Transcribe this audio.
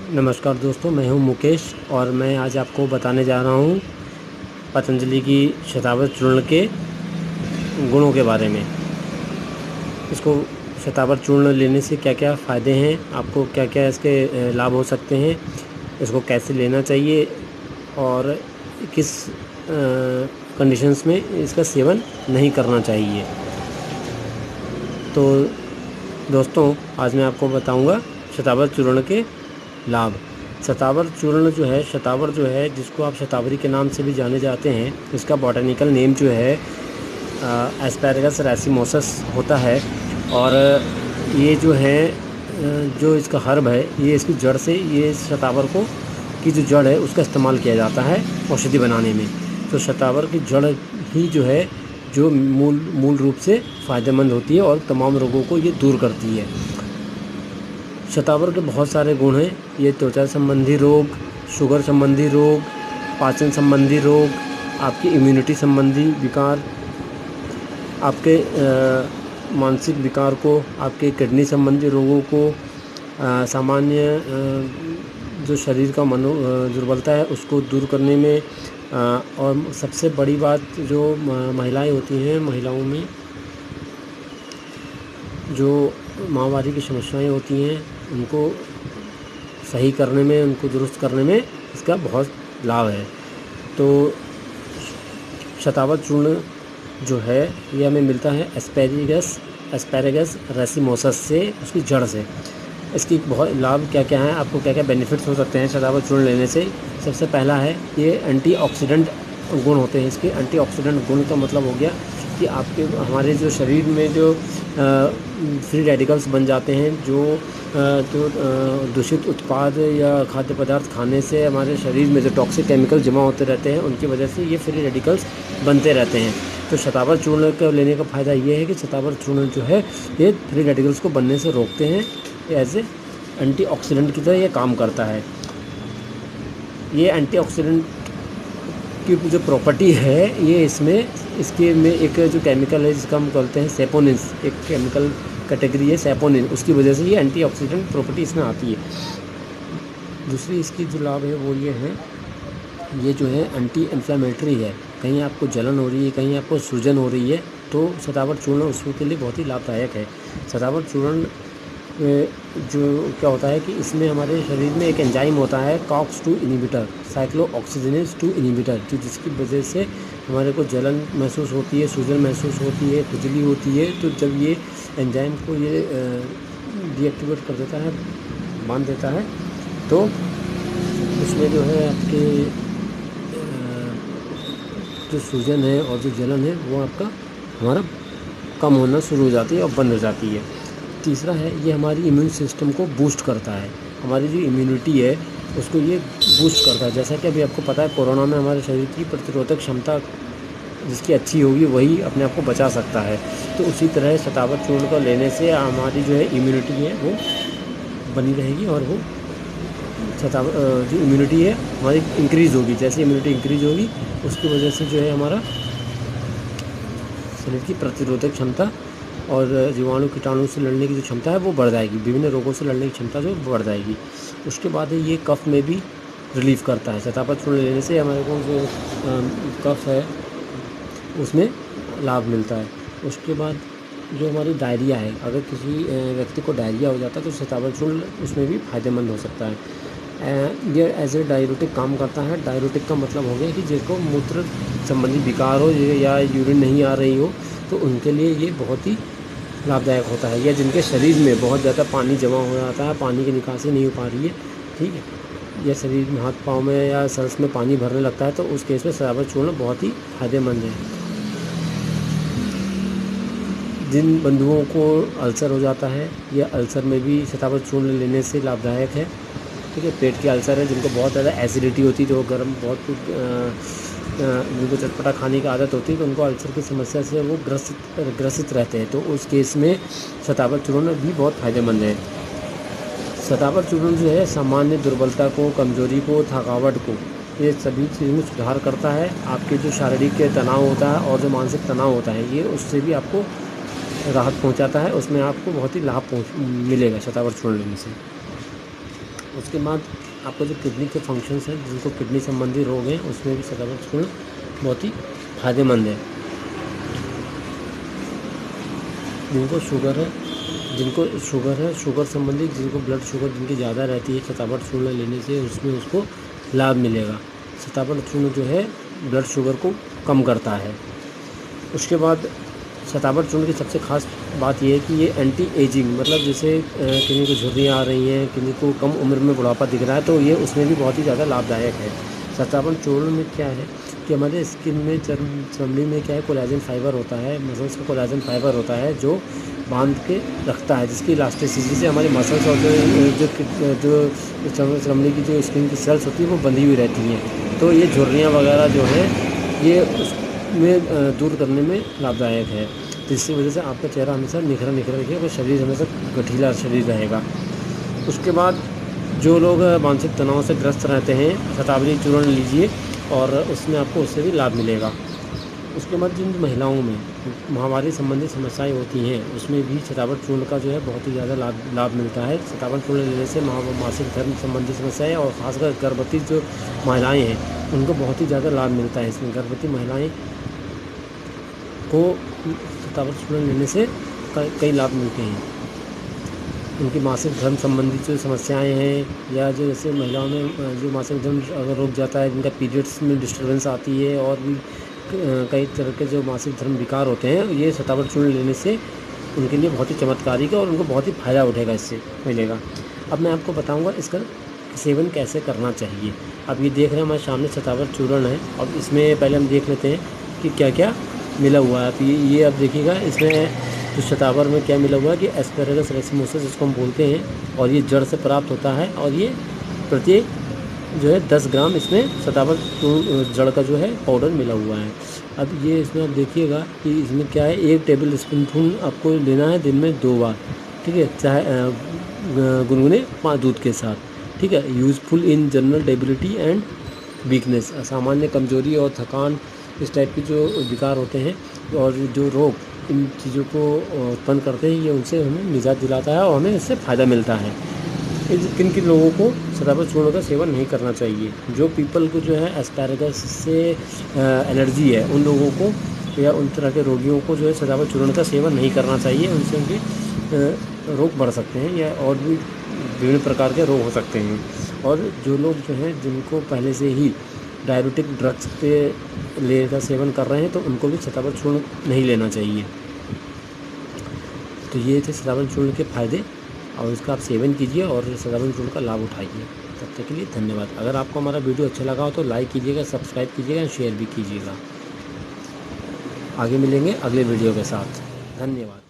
नमस्कार दोस्तों, मैं हूं मुकेश और मैं आज आपको बताने जा रहा हूं पतंजलि की शतावरी चूर्ण के गुणों के बारे में। इसको शतावरी चूर्ण लेने से क्या क्या फ़ायदे हैं, आपको क्या क्या इसके लाभ हो सकते हैं, इसको कैसे लेना चाहिए और किस कंडीशंस में इसका सेवन नहीं करना चाहिए। तो दोस्तों, आज मैं आपको बताऊंगा शतावरी चूर्ण के लाभ। शतावरी चूर्ण शतावर जो है, जिसको आप शतावरी के नाम से भी जाने जाते हैं, इसका बॉटनिकल नेम जो है एस्पैरागस रैसिमोसस होता है। और ये जो है जो इसका हर्ब है, ये इसकी जड़ से, ये शतावर को की जो जड़ है उसका इस्तेमाल किया जाता है औषधि बनाने में। तो शतावर की जड़ ही जो है जो मूल रूप से फ़ायदेमंद होती है और तमाम रोगों को ये दूर करती है। शतावर के बहुत सारे गुण हैं। ये त्वचा संबंधी रोग, शुगर संबंधी रोग, पाचन संबंधी रोग, आपकी इम्यूनिटी संबंधी विकार, आपके मानसिक विकार को, आपके किडनी संबंधी रोगों को, सामान्य जो शरीर का दुर्बलता है उसको दूर करने में, और सबसे बड़ी बात जो महिलाएं होती हैं, महिलाओं में जो माहवारी की समस्याएं होती हैं उनको सही करने में, उनको दुरुस्त करने में इसका बहुत लाभ है। तो शतावरी चूर्ण जो है ये हमें मिलता है एस्पैरागस रैसिमोसस से, उसकी जड़ से। इसकी बहुत लाभ क्या क्या हैं, आपको क्या क्या बेनिफिट्स हो सकते हैं शतावरी चूर्ण लेने से। सबसे पहला है, ये एंटीऑक्सीडेंट गुण होते हैं इसके। एंटीऑक्सीडेंट गुण का मतलब हो गया कि आपके हमारे जो शरीर में जो फ्री रेडिकल्स बन जाते हैं, जो दूषित उत्पाद या खाद्य पदार्थ खाने से हमारे शरीर में जो टॉक्सिक केमिकल जमा होते रहते हैं, उनकी वजह से ये फ्री रेडिकल्स बनते रहते हैं। तो शतावरी चूर्ण का लेने का फ़ायदा ये है कि शतावरी चूर्ण जो है ये फ्री रेडिकल्स को बनने से रोकते हैं। एज ए एंटीऑक्सीडेंट की तरह ये काम करता है। ये एंटीऑक्सीडेंट की जो प्रॉपर्टी है, ये इसके में एक जो केमिकल है जिसका हम कहते हैं सैपोनिन, एक केमिकल कैटेगरी है सैपोनिन, उसकी वजह से ये एंटीऑक्सीडेंट प्रॉपर्टी इसमें आती है। दूसरी इसकी जो लाभ है वो ये है, ये जो है एंटी इन्फ्लेमेटरी है। कहीं आपको जलन हो रही है, कहीं आपको सूजन हो रही है, तो शतावरी चूर्ण उसके लिए बहुत ही लाभदायक है। शतावरी चूर्ण जो क्या होता है कि इसमें हमारे शरीर में एक एंजाइम होता है COX-2 इनहिबिटर, साइक्लोऑक्सीजिनेज 2 इनहिबिटर, जो जिसकी वजह से हमारे को जलन महसूस होती है, सूजन महसूस होती है, खुजली होती है। तो जब ये एंजाइम को ये डीएक्टिवेट कर देता है, बांध देता है, तो उसमें जो है आपके जो सूजन है और जो जलन है वो आपका हमारा कम होना शुरू हो जाती है और बंद हो जाती है। तीसरा है, ये हमारी इम्यून सिस्टम को बूस्ट करता है। हमारी जो इम्यूनिटी है उसको ये बूस्ट करता है। जैसा कि अभी आपको पता है, कोरोना में हमारे शरीर की प्रतिरोधक क्षमता जिसकी अच्छी होगी वही अपने आप को बचा सकता है। तो उसी तरह शतावरी चूर्ण को लेने से हमारी जो है इम्यूनिटी है वो बनी रहेगी और वो जो इम्यूनिटी है हमारी इंक्रीज़ होगी। जैसे इम्यूनिटी इंक्रीज़ होगी उसकी वजह से जो है हमारा शरीर की प्रतिरोधक क्षमता और जीवाणु कीटाणु से लड़ने की जो क्षमता है वो बढ़ जाएगी, विभिन्न रोगों से लड़ने की क्षमता जो बढ़ जाएगी। उसके बाद ये कफ में भी रिलीफ़ करता है। शतावरी चूर्ण लेने से हमारे को जो कफ है उसमें लाभ मिलता है। उसके बाद जो हमारी डायरिया है, अगर किसी व्यक्ति को डायरिया हो जाता है तो शतावरी चूर्ण उसमें भी फ़ायदेमंद हो सकता है। ये एज ए डाययूरेटिक काम करता है। डाययूरेटिक का मतलब हो गया कि जिनको मूत्र संबंधी विकार हो या यूरिन नहीं आ रही हो, तो उनके लिए ये बहुत ही लाभदायक होता है। या जिनके शरीर में बहुत ज़्यादा पानी जमा हो जाता है, पानी की निकासी नहीं हो पा रही है, ठीक है, या शरीर में हाथ पाँव में या सांस में पानी भरने लगता है, तो उस केस में शतावरी चूर्ण बहुत ही फ़ायदेमंद है। जिन बंधुओं को अल्सर हो जाता है, या अल्सर में भी शतावरी चूर्ण लेने से लाभदायक है, ठीक है। पेट के अल्सर है, जिनको बहुत ज़्यादा एसिडिटी होती है, जो गर्म बहुत जिनको चटपटा खाने की आदत होती है, तो उनको अल्सर की समस्या से वो ग्रसित रहते हैं, तो उस केस में शतावरी चूर्ण भी बहुत फ़ायदेमंद है। शतावरी चूर्ण जो है सामान्य दुर्बलता को, कमजोरी को, थकावट को, ये सभी चीज़ में सुधार करता है। आपके जो शारीरिक तनाव होता है और जो मानसिक तनाव होता है, ये उससे भी आपको राहत पहुंचाता है। उसमें आपको बहुत ही लाभ मिलेगा शतावरी चूर्ण लेने से। उसके बाद आपको जो किडनी के फंक्शंस हैं, जिनको किडनी संबंधी रोग हैं, उसमें भी शतावरी चूर्ण बहुत ही फायदेमंद है। जिनको शुगर है, शुगर संबंधी जिनको ब्लड शुगर जिनकी ज़्यादा रहती है, शतावरी चूर्ण लेने से उसमें उसको लाभ मिलेगा। शतावरी चूर्ण जो है ब्लड शुगर को कम करता है। उसके बाद शतावरी चूर्ण की सबसे ख़ास बात यह है कि ये एंटी एजिंग, मतलब जैसे किन्हीं को झुर्रियाँ आ रही हैं, किन्हीं को कम उम्र में बुढ़ापा दिख रहा है, तो ये उसमें भी बहुत ही ज़्यादा लाभदायक है। शतावरी चूर्ण में क्या है कि हमारे स्किन में, चमड़ी में क्या है, कोलेजन फाइबर होता है, मसल्स का कोलेजन फाइबर होता है जो बांध के रखता है, जिसकी इलास्टिसिटी से हमारे मसल्स और जो चमड़ी की जो स्किन की सेल्स होती है वो बंधी हुई रहती हैं। तो ये झुर्रियाँ वगैरह जो है ये उसमें दूर करने में लाभदायक है। तो इसकी वजह से आपका चेहरा हमेशा निखरा रहेगा और शरीर हमेशा गठीला शरीर रहेगा। उसके बाद जो लोग मानसिक तनाव से ग्रस्त रहते हैं, शतावरी चूर्ण लीजिए और उसमें आपको उससे भी लाभ मिलेगा। उसके बाद जिन महिलाओं में महामारी संबंधी समस्याएं होती हैं, उसमें भी शतावरी चूर्ण का जो है बहुत ही ज़्यादा लाभ मिलता है। शतावरी चूर्ण लेने से मासिक धर्म संबंधी समस्याएं और ख़ासकर गर्भवती जो महिलाएं हैं उनको बहुत ही ज़्यादा लाभ मिलता है। इसमें गर्भवती महिलाएं को शतावरी चूर्ण लेने से कई लाभ मिलते हैं। उनकी मासिक धर्म संबंधी जो समस्याएं हैं, या जो जैसे महिलाओं में जो मासिक धर्म अगर रुक जाता है, जिनका पीरियड्स में डिस्टर्बेंस आती है, और भी कई तरह के जो मासिक धर्म विकार होते हैं, ये शतावरी चूर्ण लेने से उनके लिए बहुत ही चमत्कारिक है और उनको बहुत ही फ़ायदा उठेगा, इससे मिलेगा। अब मैं आपको बताऊंगा इसका सेवन कैसे करना चाहिए। अब ये देख रहे हैं हमारे सामने शतावरी चूर्ण है। अब इसमें पहले हम देख लेते हैं कि क्या क्या मिला हुआ है। अब ये अब देखिएगा, इसमें जो शतावरी में क्या मिला हुआ है कि एस्पेरेगस रेसिमोसस जिसको हम बोलते हैं, और ये जड़ से प्राप्त होता है, और ये प्रत्येक जो है 10 ग्राम इसमें शतावरी जड़ का जो है पाउडर मिला हुआ है। अब ये इसमें आप देखिएगा कि इसमें क्या है, 1 टेबल स्पून आपको लेना है दिन में 2 बार, ठीक है, चाहे गुनगुने दूध के साथ, ठीक है। Useful in general debility and weakness, सामान्य कमजोरी और थकान, इस टाइप के जो विकार होते हैं और जो रोग इन चीज़ों को उत्पन्न करते हैं, ये उनसे हमें निजात दिलाता है और हमें इससे फ़ायदा मिलता है। किन किन लोगों को शतावरी चूर्ण का सेवन नहीं करना चाहिए? जो पीपल को जो है एस्पैरागस से एलर्जी है, उन लोगों को या उन तरह के रोगियों को जो है शतावरी चूर्ण का सेवन नहीं करना चाहिए। उनसे उनके रोग बढ़ सकते हैं या और भी विभिन्न प्रकार के रोग हो सकते हैं। और जो लोग जो हैं जिनको पहले से ही डायबिटिक ड्रग्स पे ले का सेवन कर रहे हैं, तो उनको भी शतावरी चूर्ण नहीं लेना चाहिए। तो ये थे शतावरी चूर्ण के फ़ायदे, और इसका आप सेवन कीजिए और शतावरी चूर्ण का लाभ उठाइए। तब तक के लिए धन्यवाद। अगर आपको हमारा वीडियो अच्छा लगा हो तो लाइक कीजिएगा, सब्सक्राइब कीजिएगा, शेयर भी कीजिएगा। आगे मिलेंगे अगले वीडियो के साथ। धन्यवाद।